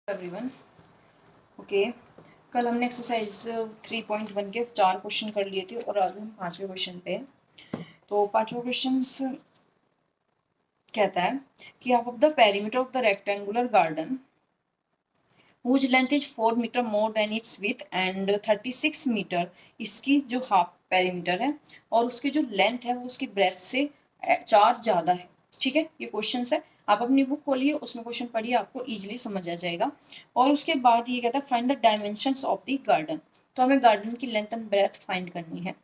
Everyone. Okay, कल हमने exercise 3.1 के 4 क्वेश्चन कर लिए थे और आज हम 5वें क्वेश्चन पे हैं। तो 5वां क्वेश्चन कहता है कि half of the perimeter of the rectangular garden whose length is 4 metre more than it's width and 36 metre इसकी जो हाफ पेरीमीटर है और उसकी जो लेंथ है वो उसकी ब्रेथ से 4 ज़्यादा है। ठीक है, ये क्वेश्चन है। आप अपनी बुक खोलिए, उसमें क्वेश्चन पढ़िए, आपको इजीली समझ आ जाएगा। और उसके बाद ये कहता है find the dimensions of the garden. तो हमें गार्डन की लेंथ एंड ब्रेथ फाइंड करनी है।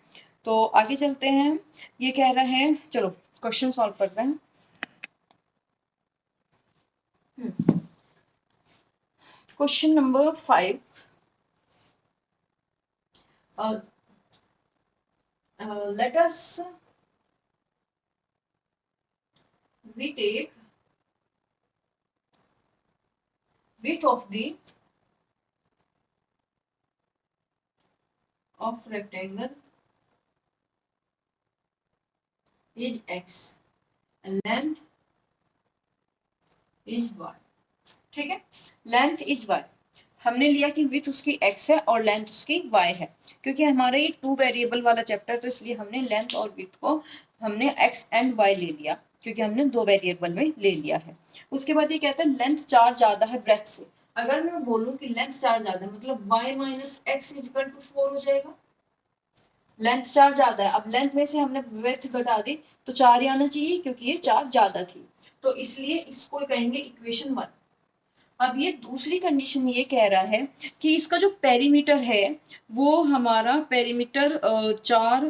तो आगे चलते हैं। ये कह रहा है, चलो क्वेश्चन सॉल्व करते हैं। Question number 5। Let us we take width of the of rectangle is x and length is y। ठीक है, लेंथ इज y। हमने लिया कि विथ उसकी x है और लेंथ उसकी y है। क्योंकि हमारा ये 2 वेरिएबल वाला चैप्टर है तो इसलिए हमने लेंथ और विथ को हमने x एंड y ले लिया, क्योंकि हमने 2 वेरिएबल में ले लिया है। उसके बाद ये कहता है लेंथ 4 ज्यादा है ब्रेथ से। अगर मैं बोलूं कि लेंथ 4 ज्यादा है मतलब y minus x equal to 4 हो जाएगा। लेंथ 4 ज्यादा है, अब लेंथ में से हमने ब्रेथ घटा दी तो 4 ही आना चाहिए क्योंकि ये 4 ज्यादा थी, तो इसलिए इसको कहेंगे इक्वेशन 1। अब ये दूसरी कंडीशन ये कह रहा है कि इसका जो पेरीमीटर है वो हमारा पेरीमीटर 4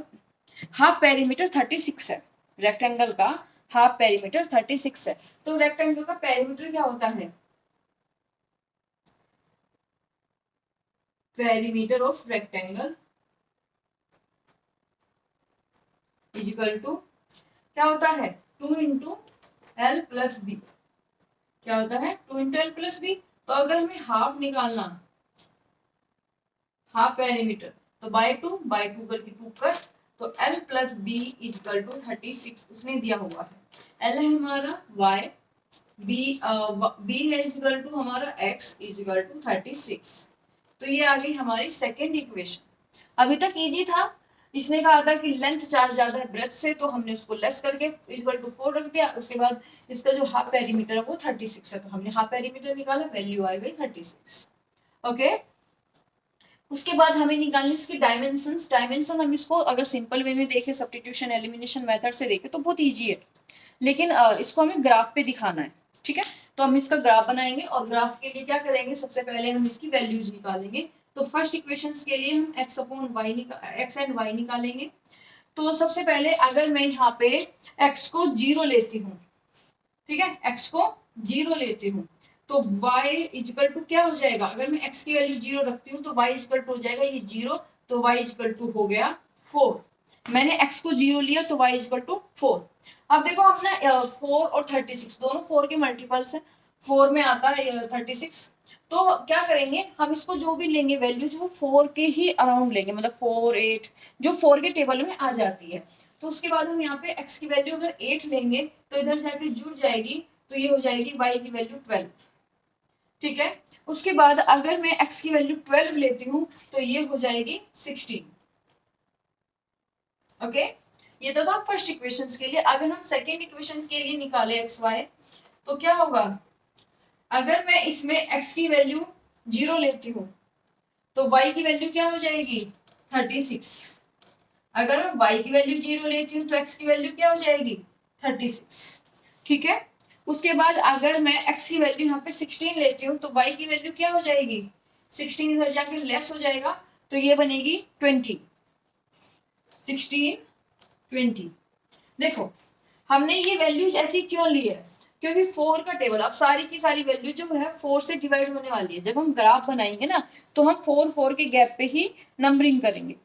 हाफ पेरीमीटर 36 है। रेक्टेंगल का हाफ पेरीमीटर 36 है। तो रेक्टेंगल का पेरीमीटर क्या होता है? Perimeter of rectangle is equal to क्या होता है? 2 इंटू एल प्लस बी। क्या होता है? 2 इंटू एल प्लस बी। तो अगर हमें हाफ निकालना, हाफ पेरीमीटर, तो बाय टू करके 2 कट, तो L plus B equal to 36 उसने दिया हुआ है। एल है हमारा y, बी है इजकल टू हमारा x इजकल टू 36। तो ये आ गई हमारी सेकेंड इक्वेशन। अभी तक इजी था। इसने कहा था कि लेंथ 4 ज्यादा है ब्रेथ से, तो हमने उसको लेस करके इक्वल टू 4 रख दिया। उसके बाद इसका जो हाफ पेरीमीटर है वो 36 है, तो हमने हाफ पेरीमीटर निकाला, वैल्यू आई गई 36। ओके, उसके बाद हमें निकालनी इसकी डायमेंशंस। डायमेंशन हम इसको अगर सिंपल वे में देखें, सब्स्टिट्यूशन एलिमिनेशन मेथड से देखें तो बहुत इजी है, लेकिन इसको हमें ग्राफ पे दिखाना है। ठीक है, तो हम इसका ग्राफ बनाएंगे और ग्राफ के लिए क्या करेंगे, सबसे पहले हम इसकी वैल्यूज निकालेंगे। तो फर्स्ट इक्वेशंस के लिए हम x upon y x and y निकालेंगे। तो सबसे पहले अगर मैं यहाँ पे x को 0 लेती हूँ, ठीक है, x को 0 लेती हूँ, तो y इजकल टू क्या हो जाएगा? अगर मैं x की वैल्यू 0 रखती हूँ तो y इजकल टू हो जाएगा ये 0, तो y इजकल टू हो गया 4। मैंने x को 0 लिया तो y इजकल टू 4। अब देखो हमने 4 और 36 दोनों 4 के मल्टीपल्स है, 4 में आता है 36। तो क्या करेंगे हम, इसको जो भी लेंगे वैल्यू जो 4 के ही अराउंड लेंगे, मतलब 4 8 जो 4 के टेबल में आ जाती है। तो उसके बाद हम यहाँ पे x की वैल्यू अगर 8 लेंगे तो इधर जाके जुड़ जाएगी, तो ये हो जाएगी y की वैल्यू 12। ठीक है, उसके बाद अगर मैं x की वैल्यू 12 लेती हूँ तो ये हो जाएगी 16। ओके, ये तो था फर्स्ट इक्वेशन के लिए। अगर हम सेकेंड इक्वेशन के लिए निकाले एक्स वाई, तो क्या होगा? अगर मैं इसमें x की वैल्यू 0 लेती हूँ तो y की वैल्यू क्या हो जाएगी? 36। अगर मैं y की वैल्यू 0 लेती हूँ तो x की वैल्यू क्या हो जाएगी? 36। ठीक है, उसके बाद अगर मैं x की वैल्यू यहाँ पे 16 लेती हूँ तो y की वैल्यू क्या हो जाएगी? 16 इधर जाके लेस हो जाएगा, तो ये बनेगी 20। 16 20। देखो हमने ये वैल्यूज ऐसी क्यों ली है? क्योंकि 4 का टेबल, अब सारी की सारी वैल्यू जो है 4 से डिवाइड होने वाली है। जब हम ग्राफ बनाएंगे ना तो हम 4 4 के गैप पे ही नंबरिंग करेंगे।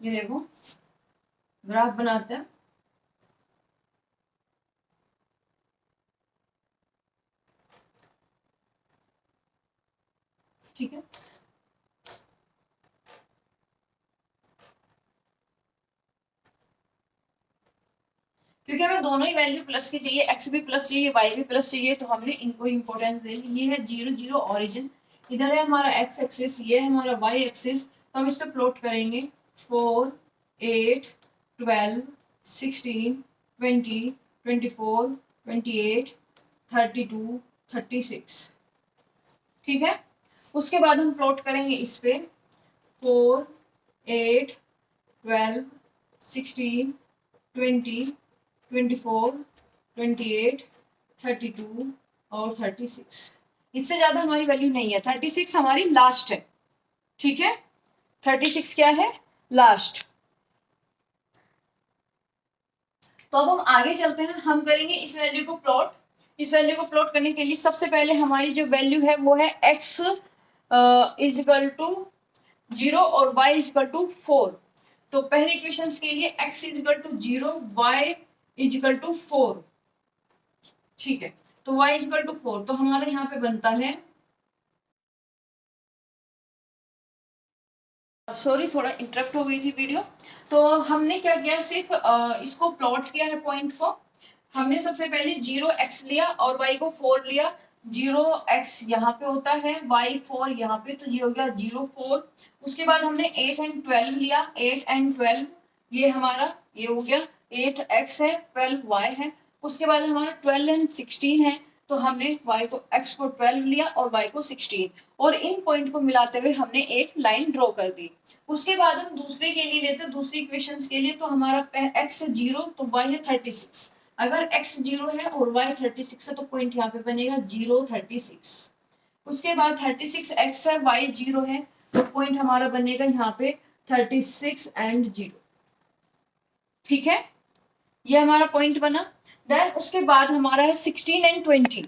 ये देखो ग्राफ बनाते हैं। ठीक है, क्योंकि हमें दोनों ही वैल्यू प्लस की चाहिए, एक्स भी प्लस चाहिए, वाई भी प्लस चाहिए, तो हमने इनको इंपॉर्टेंस दे दी। ये है 0 0 ऑरिजिन, इधर है हमारा एक्स एक्सिस, ये है हमारा वाई एक्सिस। तो हम इस पे प्लॉट करेंगे 4 8 12 16 20 24 28 32 36। ठीक है, उसके बाद हम प्लॉट करेंगे इस पे 4 8 12 16 20 24 28 32 और 36। इससे ज्यादा हमारी वैल्यू नहीं है, 36 हमारी लास्ट है। ठीक है, 36 क्या है, लास्ट। तो अब हम आगे चलते हैं, हम करेंगे इस वैल्यू को प्लॉट। इस वैल्यू को प्लॉट करने के लिए सबसे पहले हमारी जो वैल्यू है वो है x इज इक्वल टू 0 और y इज इक्वल टू 4। तो पहले इक्वेशन के लिए x is equal to 0, y is equal to 4। ठीक है, तो y इज इक्वल टू 4, तो हमारा यहाँ पे बनता है, सॉरी थोड़ा इंटरप्ट हो गई थी वीडियो। तो हमने क्या किया, सिर्फ इसको प्लॉट किया है पॉइंट को। हमने सबसे पहले 0x लिया और y को 4 लिया। 0x यहाँ पे होता है, y 4 यहाँ पे, तो ये हो गया 0 4। उसके बाद हमने 8 एंड 12 लिया, 8 एंड 12 ये हमारा ये हो गया, 8x है 12y है। उसके बाद हमारा 12 एंड 16 है, तो हमने y को x को 12 लिया और y को 16, और इन पॉइंट को मिलाते हुए हमने एक लाइन ड्रॉ कर दी। उसके बाद हम दूसरे के लिए लेते हैं, दूसरी इक्वेशंस के लिए, तो हमारा x है 0 तो y है 36। अगर x 0 है और y 36 है तो पॉइंट यहाँ पे बनेगा 0 36। उसके बाद 36x है, y 0 है, तो पॉइंट हमारा बनेगा यहाँ पे 36 एंड 0। ठीक है, ये हमारा पॉइंट बना। देन उसके बाद हमारा है 16 एंड 20।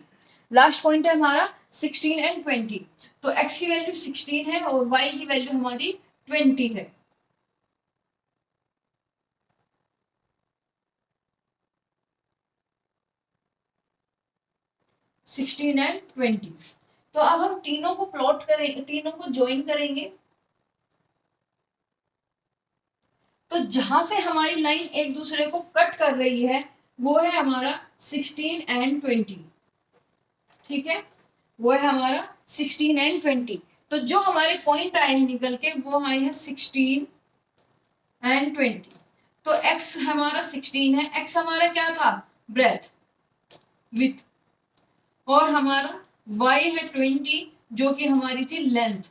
लास्ट पॉइंट है हमारा 16 एंड 20। तो x की वैल्यू 16 है और y की वैल्यू हमारी 20 है। Sixteen and 20। तो अब हम तीनों को प्लॉट करेंगे, तीनों को ज्वाइन करेंगे। तो जहां से हमारी लाइन एक दूसरे को कट कर रही है वो है हमारा 16 एंड 20। ठीक है, वो है हमारा 16 एंड 20। तो जो हमारे पॉइंट आए हैं निकल के वो आए हैं 16 एंड 20। तो x हमारा 16 है, x हमारा क्या था, ब्रेथ विथ, और हमारा y है 20 जो कि हमारी थी लेंथ।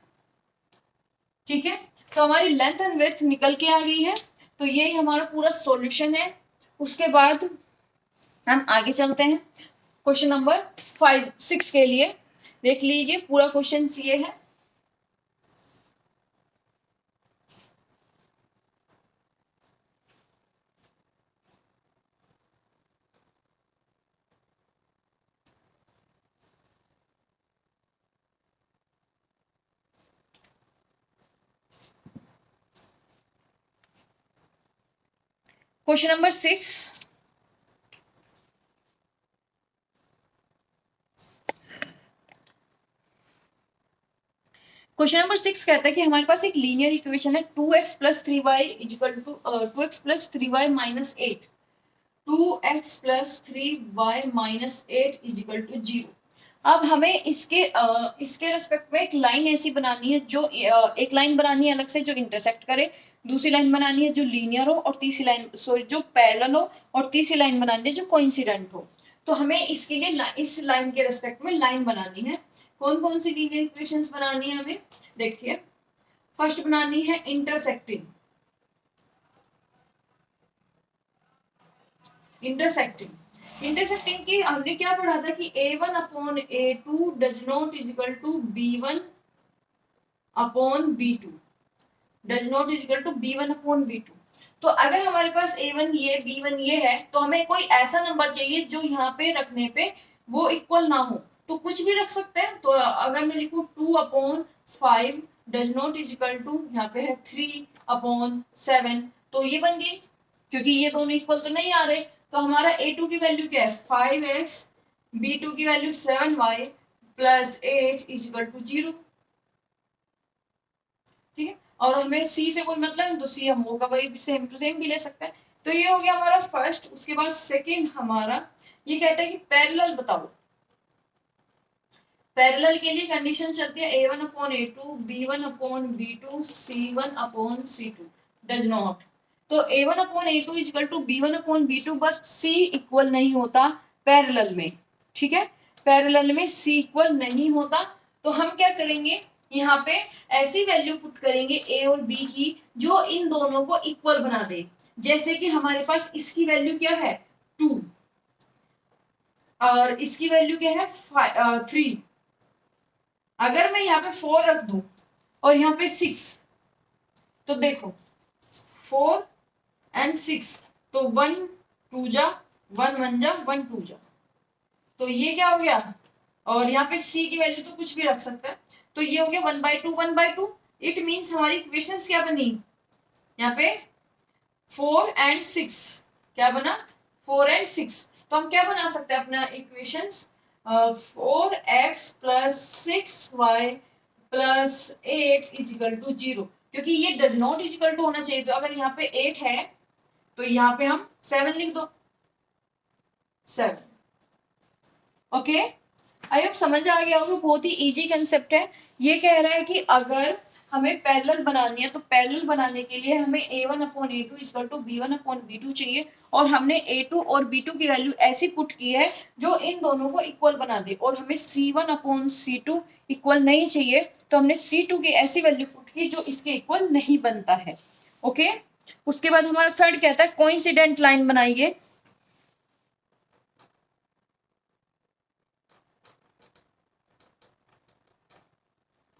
ठीक है, तो हमारी लेंथ एंड विड्थ निकल के आ गई है। तो यही हमारा पूरा सॉल्यूशन है। उसके बाद हम आगे चलते हैं क्वेश्चन नंबर 5 6 के लिए। देख लीजिए पूरा क्वेश्चन ये है। क्वेश्चन नंबर 6, क्वेश्चन नंबर 6 कहता है कि हमारे पास एक लीनियर इक्वेशन है 2x plus 3y equal to 2x plus 3y minus 8। 2x plus 3y minus 8 is equal to 0। अब हमें इसके रेस्पेक्ट में एक लाइन ऐसी बनानी है जो एक लाइन बनानी है अलग से जो इंटरसेक्ट करे, दूसरी लाइन बनानी है जो लीनियर हो, और तीसरी लाइन सॉरी जो पैरेलल हो, और तीसरी लाइन बनानी है जो कोइंसिडेंट हो। तो हमें इसके लिए इस लाइन के रेस्पेक्ट में लाइन बनानी है। कौन कौन सी लीनियर इक्वेशंस बनानी है हमें, देखिए। फर्स्ट बनानी है इंटरसेक्टिंग, इंटरसेक्टिंग की हमने क्या पढ़ा था कि a1 upon a2 does not is equal to b1 upon b2, does not is equal to b1 upon b2। तो अगर हमारे पास a1 ये b1 ये है तो हमें कोई ऐसा नंबर चाहिए जो यहाँ पे रखने पे वो इक्वल ना हो। तो कुछ भी रख सकते हैं। तो अगर मैं लिखूं 2 upon 5 does not is equal to यहाँ पे है 3 अपॉन 7, तो ये बन गई, क्योंकि ये दोनों इक्वल तो नहीं आ रहे। तो हमारा a2 की वैल्यू क्या है 5x, b2 की value 7y plus 8 is equal to 0। ठीक है, और हमें c से कोई मतलब है तो c हम होगा वही सेम टू सेम भी ले सकते हैं। तो ये हो गया हमारा फर्स्ट। उसके बाद सेकंड हमारा ये कहता है कि पैरेलल बताओ। पैरेलल के लिए कंडीशन चलती है a1 upon a2, b1 upon b2, c1 upon c2 does not. तो a1 upon a2 equal to b1 upon b2, बस c इक्वल नहीं होता पैरेलल में। ठीक है, पैरेलल में c इक्वल नहीं होता। तो हम क्या करेंगे, यहाँ पे ऐसी वैल्यू पुट करेंगे a और b की जो इन दोनों को इक्वल बना दे। जैसे कि हमारे पास इसकी वैल्यू क्या है 2 और इसकी वैल्यू क्या है 3। अगर मैं यहाँ पे 4 रख दूं और यहाँ पे 6, तो देखो 4 एंड 6, तो 1 2 जा 1 1 जा 1 2 जा, तो ये क्या हो गया। और यहाँ पे c की वैल्यू तो कुछ भी रख सकता है, तो ये हो गया 1/2 1/2। इट मीन्स हमारी इक्वेशंस क्या बनी, यहाँ पे 4 एंड 6 क्या बना 4 एंड 6। तो हम क्या बना सकते हैं अपना equations 4x plus 6y plus 8 equal to 0, क्योंकि ये डज नॉट इजिकल टू होना चाहिए। तो अगर यहाँ पे 8 है तो यहाँ पे हम 7 लिख दो 7। ओके, आई होप समझ आ गया होगा, बहुत ही इजी कंसेप्ट है। ये कह रहा है कि अगर हमें पैरेलल बनानी है तो पैरेलल बनाने के लिए हमें a1 upon a2 equal to b1 upon b2 चाहिए, और हमने a2 और b2 की वैल्यू ऐसी पुट की है जो इन दोनों को इक्वल बना दे, और हमें c1 अपॉन c2 इक्वल नहीं चाहिए, तो हमने c2 की ऐसी वैल्यू पुट की जो इसके इक्वल नहीं बनता है। ओके, उसके बाद हमारा थर्ड कहता है कोइंसिडेंट लाइन बनाइए।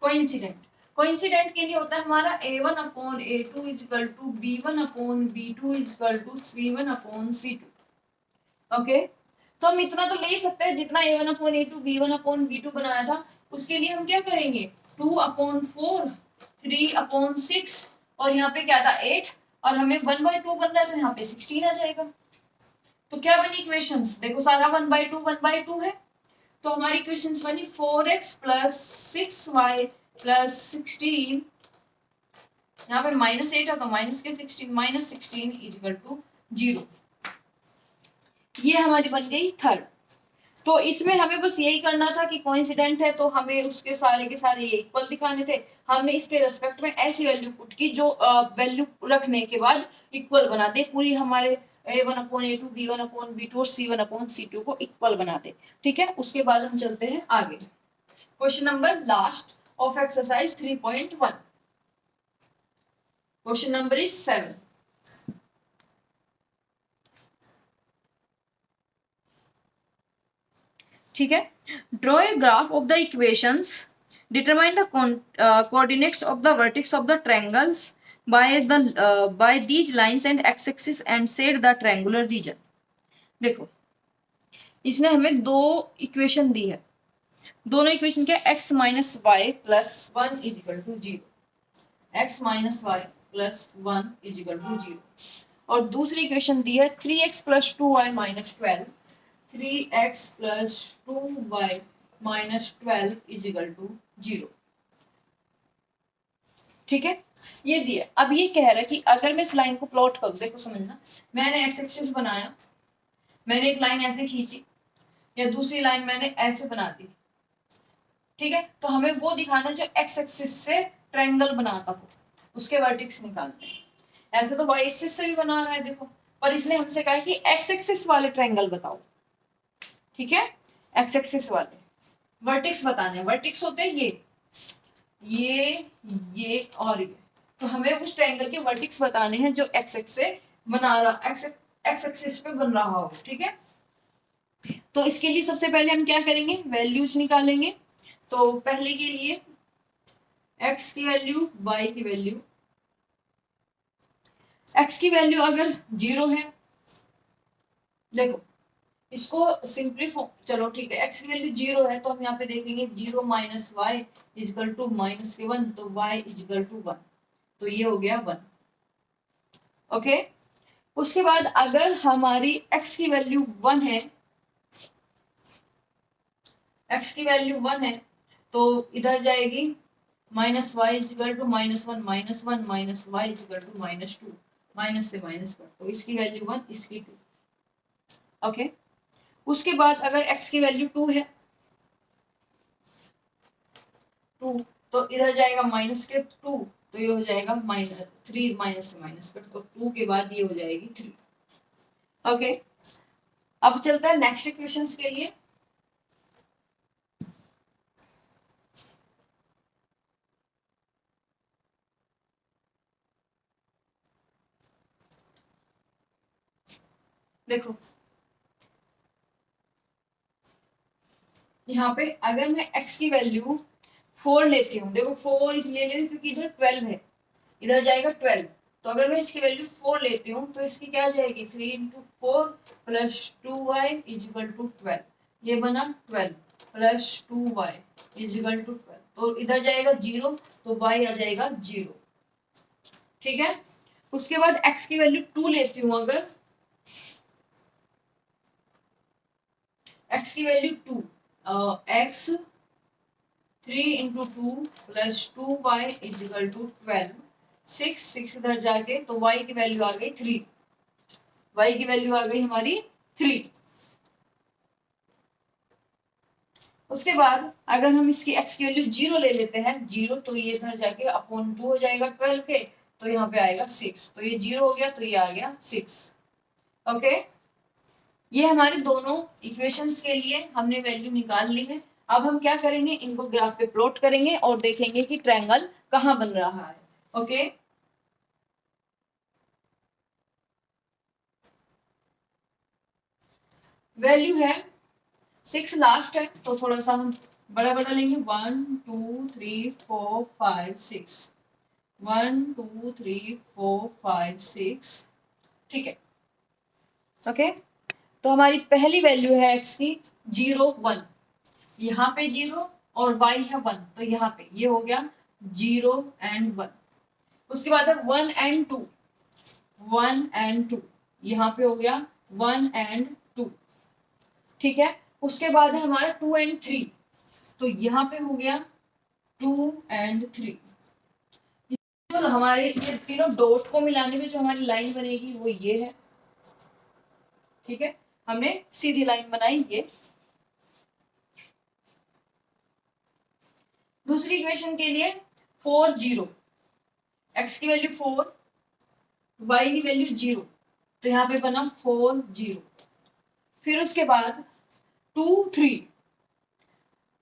कोइंसिडेंट के लिए होता है हमारा a1 upon a2 equal to b1 upon b2 equal to c1 upon c2। Okay, तो हम इतना तो ले ही सकते हैं जितना a1 upon a2 b1 upon b2 बनाया था। उसके लिए हम क्या करेंगे 2 अपॉन 4 3 अपॉन 6, और यहाँ पे क्या था 8, और हमें 1/2 बन रहा है तो यहाँ पे 16 आ जाएगा। तो क्या बनी इक्वेशंस, देखो सारा 1/2 है, तो हमारी इक्वेशंस बनी 4x प्लस 6y प्लस 16, यहाँ पे -8 है तो माइनस के 16 -16 इक्वल टू 0। ये हमारी बन गई थर्ड। तो इसमें हमें बस यही करना था कि कोइंसिडेंट है तो हमें उसके सारे के सारे ये इक्वल दिखाने थे। हमने इसके रेस्पेक्ट में ऐसी वैल्यू पुट की जो वैल्यू रखने के बाद इक्वल बना दे, पूरी हमारे a1 upon a2 b1 upon b2 और c1 अपॉन c2 को इक्वल बना दे। ठीक है, उसके बाद हम चलते हैं आगे। Question number last of exercise 3.1। Question number is 7। ठीक है, draw a graph of the equations, determine the coordinates of the vertex of the triangles by these lines and x-axis and set the triangular region। देखो इसने हमें दो equation दी है, दोनों equation क्या x minus y plus 1 equal to 0, x minus y plus 1 equal to 0, और दूसरी इक्वेशन दी है 3x plus 2y minus 12, 3x plus 2y minus 12 equal to 0। ठीक है, ये दिया। अब ये कह रहा है कि अगर मैं इस लाइन को प्लॉट करूं, देखो समझना, मैंने एक्स एक्सिस बनाया, मैंने एक लाइन ऐसे खींची या दूसरी लाइन मैंने ऐसे बना दी। ठीक है, तो हमें वो दिखाना जो एक्स एक्सिस से ट्रायंगल बनाता हो, उसके वर्टेक्स निकालने हैं। ऐसे तो वाई एक्सिस से भी बना रहा है देखो, पर इसने हमसे कहा है कि एक्स एक्सिस वाले ट्रायंगल बताओ। ठीक है, एक्स एक्सिस वाले वर्टेक्स बताने हैं। वर्टेक्स होते हैं ये और ये, तो हमें उस ट्रायंगल के वर्टेक्स बताने हैं जो एक्स एक्सिस से बना रहा, एक्स एक्सिस पे बन रहा हो। ठीक है, तो इसके लिए सबसे पहले हम क्या करेंगे, वैल्यूज निकालेंगे। तो पहले के लिए x की वैल्यू, y की वैल्यू, x की वैल्यू अगर 0 है, देखो इसको सिंपली, चलो ठीक है, x की वैल्यू 0 है तो हम यहाँ पे देखेंगे 0 माइनस वाई इजिकल टू -1, तो y इजिकल टू 1, तो ये हो गया 1। ओके, उसके बाद अगर हमारी x की वैल्यू 1 है, x की वैल्यू 1 है तो इधर जाएगी -y equal to -1 -1 -y equal to -2, minus से माइनस कर, तो इसकी वैल्यू 1, इसकी 2। ओके, उसके बाद अगर x की वैल्यू 2 है, 2, तो इधर जाएगा माइनस के 2, तो ये हो जाएगा -3, माइनस से माइनस कट, तो 2 के बाद ये हो जाएगी 3। ओके, अब चलता है नेक्स्ट इक्वेशंस के लिए। देखो यहाँ पे अगर मैं x की वैल्यू 4 लेती हूँ, देखो 4 इसलिए ले रही हूँ क्योंकि इधर 12 है, इधर जाएगा 12, तो अगर मैं इसकी वैल्यू 4 लेती हूँ तो इसकी क्या जाएगी, 3 × 4 + 2y = 12, ये बना 12 + 2y = 12, तो इधर जाएगा 0, तो y आ जाएगा 0। ठीक है, उसके बाद x की वैल्यू 2 लेती हूँ, अगर x की वैल्यू 2, x 3 × 2 + 2y = 12, 6 इधर जाके, तो y की वैल्यू आ गई 3, y की वैल्यू आ गई हमारी 3। उसके बाद अगर हम इसकी x की वैल्यू 0 ले लेते हैं, 0, तो ये इधर जाके अपॉन 2 हो जाएगा 12 के, तो यहाँ पे आएगा 6, तो ये 0 हो गया, तो ये आ गया 6। ओके, ये हमारे दोनों इक्वेशंस के लिए हमने वैल्यू निकाल ली है। अब हम क्या करेंगे, इनको ग्राफ पे प्लॉट करेंगे और देखेंगे कि ट्रायंगल कहाँ बन रहा है। ओके, वैल्यू है 6 लास्ट है, तो थोड़ा सा हम बड़ा बड़ा लेंगे, 1 2 3 4 5 6, 1 2 3 4 5 6। ठीक है, ओके, तो हमारी पहली वैल्यू है x की 0 1, यहाँ पे 0 और y है 1, तो यहाँ पे ये हो गया 0 and 1। उसके बाद है 1 and 2, 1 and 2, यहाँ पे हो गया 1 and 2। ठीक है, उसके बाद है हमारा 2 and 3, तो यहाँ पे हो गया 2 and 3। तो हमारे ये तीनों डॉट को मिलाने में जो हमारी लाइन बनेगी वो ये है। ठीक है, हमने सीधी लाइन बनाई ये। दूसरी इक्वेशन के लिए 4 0, x की वैल्यू 4, y की वैल्यू 0, तो यहाँ पे बना 4 0। फिर उसके बाद 2 3,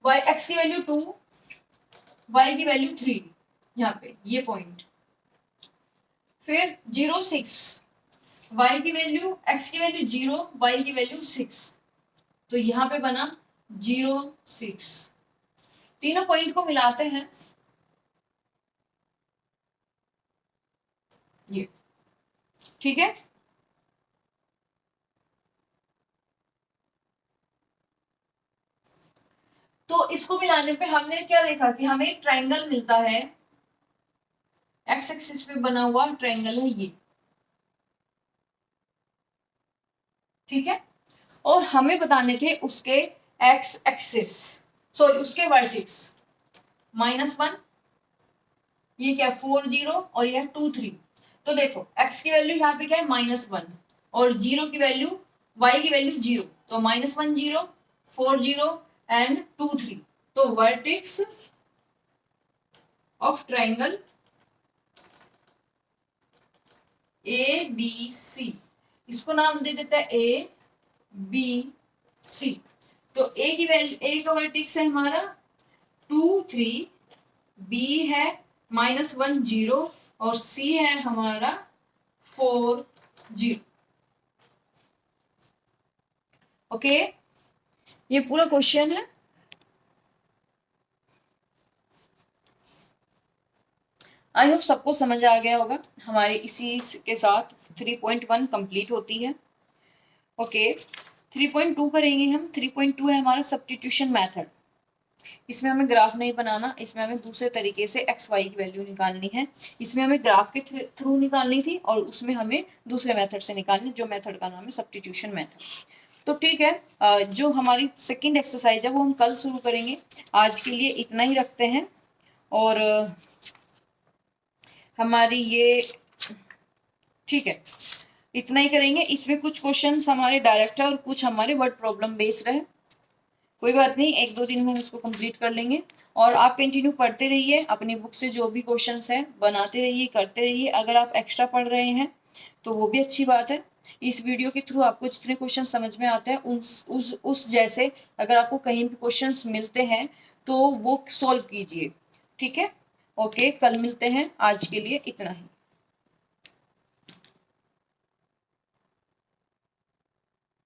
y x की वैल्यू 2, y की वैल्यू 3, यहाँ पे ये पॉइंट। फिर 0 6, y की वैल्यू x की वैल्यू 0, y की वैल्यू 6, तो यहाँ पे बना 0 6। तीनों पॉइंट को मिलाते हैं, ये। ठीक है, तो इसको मिलाने पे हमने क्या देखा कि हमें एक ट्रायंगल मिलता है, एक्स एक्सिस पे बना हुआ ट्रायंगल है ये। ठीक है, और हमें बताने थे उसके एक्स एक्सिस, सॉरी उसके वर्टेक्स, -1, ये क्या 4 0 और ये 2 3। तो देखो x की वैल्यू यहाँ पे क्या है -1 और 0 की वैल्यू, y की वैल्यू 0, तो -1 0, 4 0 एंड 2 3। तो वर्टेक्स ऑफ ट्रायंगल ABC, इसको नाम दे देता है ABC। तो A की वैल्यू, A का वर्टेक्स है हमारा 2 3, B है -1 0 और C है हमारा 4 0। ओके, ये पूरा क्वेश्चन है। आई होप सबको समझ आ गया होगा। हमारे इसी के साथ 3.1 कंप्लीट होती है। ओके, 3.2 करेंगे हम। 3.2 है हमारा सब्स्टिट्यूशन मेथड। इसमें हमें ग्राफ नहीं बनाना, इसमें हमें दूसरे तरीके से एक्स वाई की वैल्यू निकालनी है। इसमें हमें ग्राफ के थ्रू निकालनी थी और उसमें हमें दूसरे मेथड से निकालनी, जो मेथड का नाम है सब्स्टिट्यूशन मेथड। तो ठीक है, जो हमारी सेकंड एक्सरसाइज है वो हम कल शुरू करेंगे। आज के लिए इतना ही रखते हैं। और हमारी ये ठीक है, इतना ही करेंगे। इसमें कुछ क्वेश्चंस हमारे डायरेक्ट है और कुछ हमारे वर्ड प्रॉब्लम बेस्ड है। कोई बात नहीं, 1-2 दिन में हम इसको कंप्लीट कर लेंगे। और आप कंटिन्यू पढ़ते रहिए, अपनी बुक से जो भी क्वेश्चंस है बनाते रहिए, करते रहिए। अगर आप एक्स्ट्रा पढ़ रहे हैं तो वो भी अच्छी बात है। इस वीडियो के थ्रू आपको जितने क्वेश्चन समझ में आते हैं उस जैसे अगर आपको कहीं भी क्वेश्चंस मिलते हैं तो वो सॉल्व कीजिए। ठीक है, ओके, कल मिलते हैं। आज के लिए इतना ही।